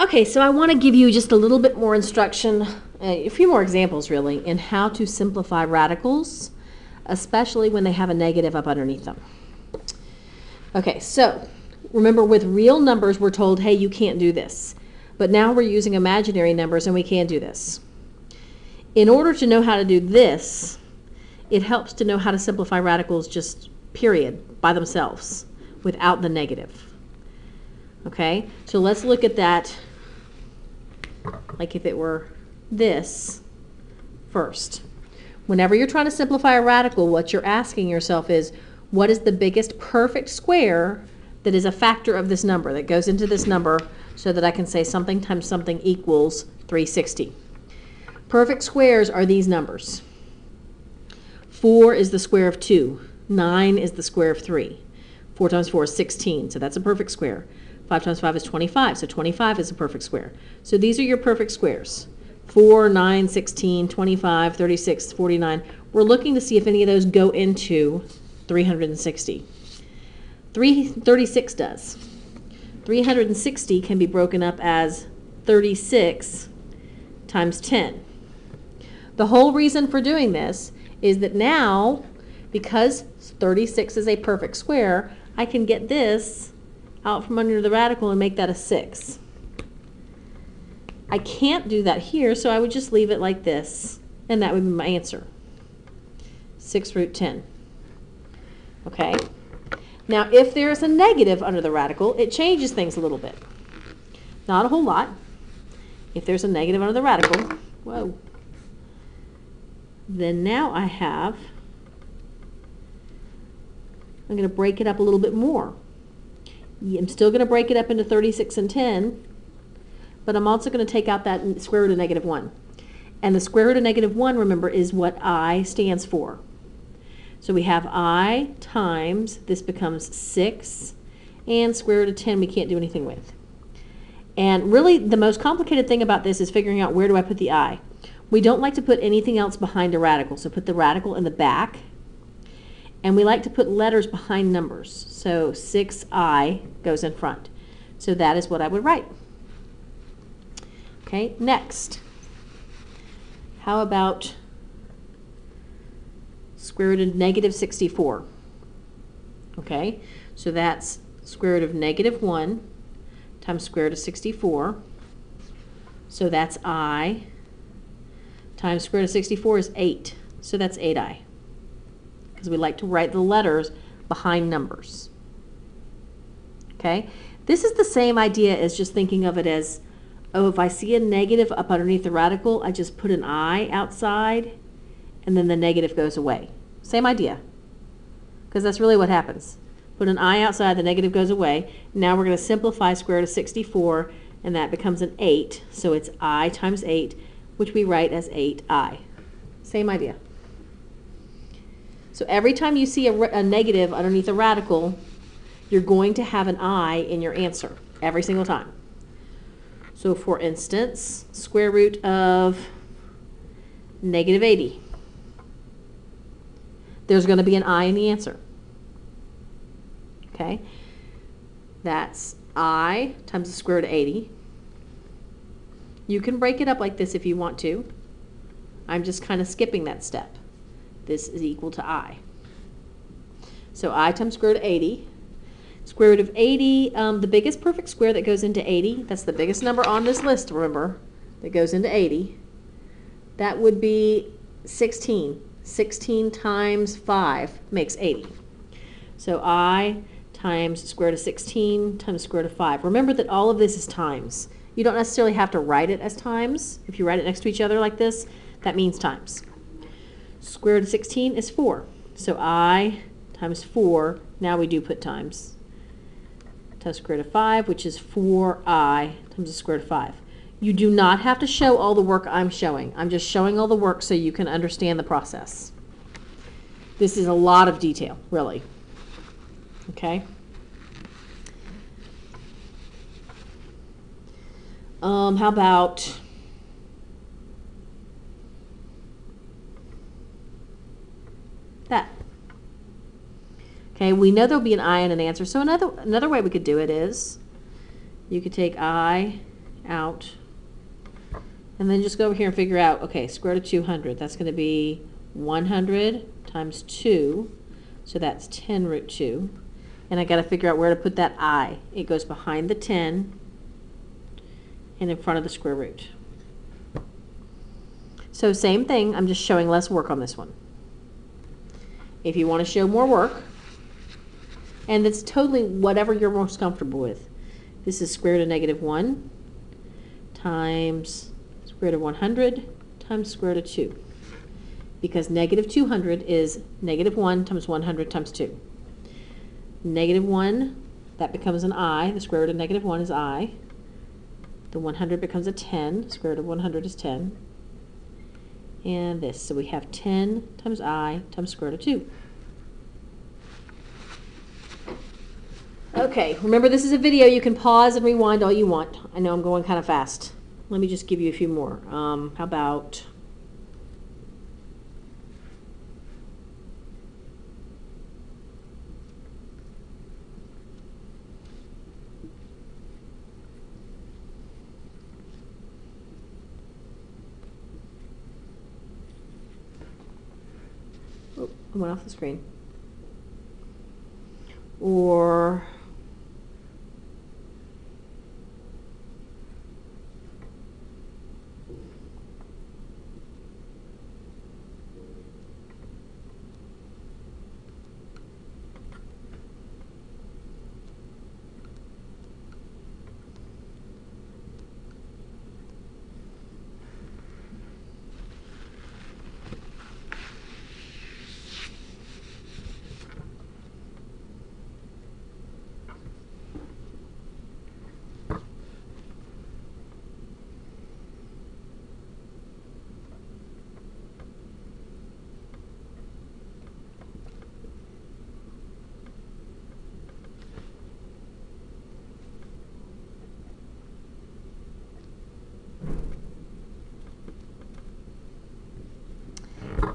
Okay, so I want to give you just a little bit more instruction, a few more examples really, in how to simplify radicals, especially when they have a negative up underneath them. Okay, so remember with real numbers we're told, hey, you can't do this. But now we're using imaginary numbers and we can do this. In order to know how to do this, it helps to know how to simplify radicals just period, by themselves, without the negative. Okay, so let's look at that like if it were this first. Whenever you're trying to simplify a radical, what you're asking yourself is, what is the biggest perfect square that is a factor of this number, that goes into this number so that I can say something times something equals 360. Perfect squares are these numbers. 4 is the square of 2. 9 is the square of 3. 4 times 4 is 16, so that's a perfect square. 5 times 5 is 25, so 25 is a perfect square. So these are your perfect squares. 4, 9, 16, 25, 36, 49. We're looking to see if any of those go into 360. 36 does. 360 can be broken up as 36 times 10. The whole reason for doing this is that now, because 36 is a perfect square, I can get this out from under the radical and make that a 6. I can't do that here, so I would just leave it like this, and that would be my answer. 6 root 10. Okay? Now, if there is a negative under the radical, it changes things a little bit. Not a whole lot. If there's a negative under the radical, whoa, then now I have, I'm going to break it up a little bit more. I'm still going to break it up into 36 and 10, but I'm also going to take out that square root of negative 1. And the square root of negative 1, remember, is what I stands for. So we have I times, this becomes 6, and square root of 10 we can't do anything with. And really the most complicated thing about this is figuring out where do I put the I. We don't like to put anything else behind a radical, so put the radical in the back. And we like to put letters behind numbers. So 6i goes in front. So that is what I would write. Okay, next. How about square root of negative 64? Okay, so that's square root of negative 1 times square root of 64. So that's I times square root of 64 is 8. So that's 8i. Because we like to write the letters behind numbers. Okay? This is the same idea as just thinking of it as, oh, if I see a negative up underneath the radical, I just put an I outside, and then the negative goes away. Same idea. Because that's really what happens. Put an I outside, the negative goes away. Now we're going to simplify square root of 64, and that becomes an 8. So it's I times 8, which we write as 8i. Same idea. So every time you see a negative underneath a radical, you're going to have an I in your answer, every single time. So for instance, square root of negative 80. There's going to be an I in the answer. Okay? That's I times the square root of 80. You can break it up like this if you want to. I'm just kind of skipping that step. This is equal to I. So I times square root of 80. Square root of 80, the biggest perfect square that goes into 80, that's the biggest number on this list, remember, that goes into 80. That would be 16. 16 times 5 makes 80. So I times square root of 16 times square root of 5. Remember that all of this is times. You don't necessarily have to write it as times. If you write it next to each other like this, that means times. Square root of 16 is 4. So I times 4, now we do put times. Times square root of 5, which is 4i times the square root of 5. You do not have to show all the work I'm showing. I'm just showing all the work so you can understand the process. This is a lot of detail, really. Okay? How about that? Okay, we know there'll be an I in an answer, so another way we could do it is you could take I out. And then just go over here and figure out, okay, square root of 200. That's going to be 100 times 2. So that's 10 root 2. And I got to figure out where to put that I. It goes behind the 10 and in front of the square root. So same thing, I'm just showing less work on this one. If you want to show more work, and it's totally whatever you're most comfortable with. This is square root of negative 1 times square root of 100 times square root of 2. Because negative 200 is negative 1 times 100 times 2. Negative 1, that becomes an I. The square root of negative 1 is I. The 100 becomes a 10. Square root of 100 is 10. And this. So we have 10 times I times square root of 2. Okay, remember this is a video. You can pause and rewind all you want. I know I'm going kind of fast. Let me just give you a few more. How about... Oh, I went off the screen. Or...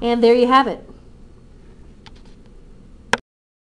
And there you have it.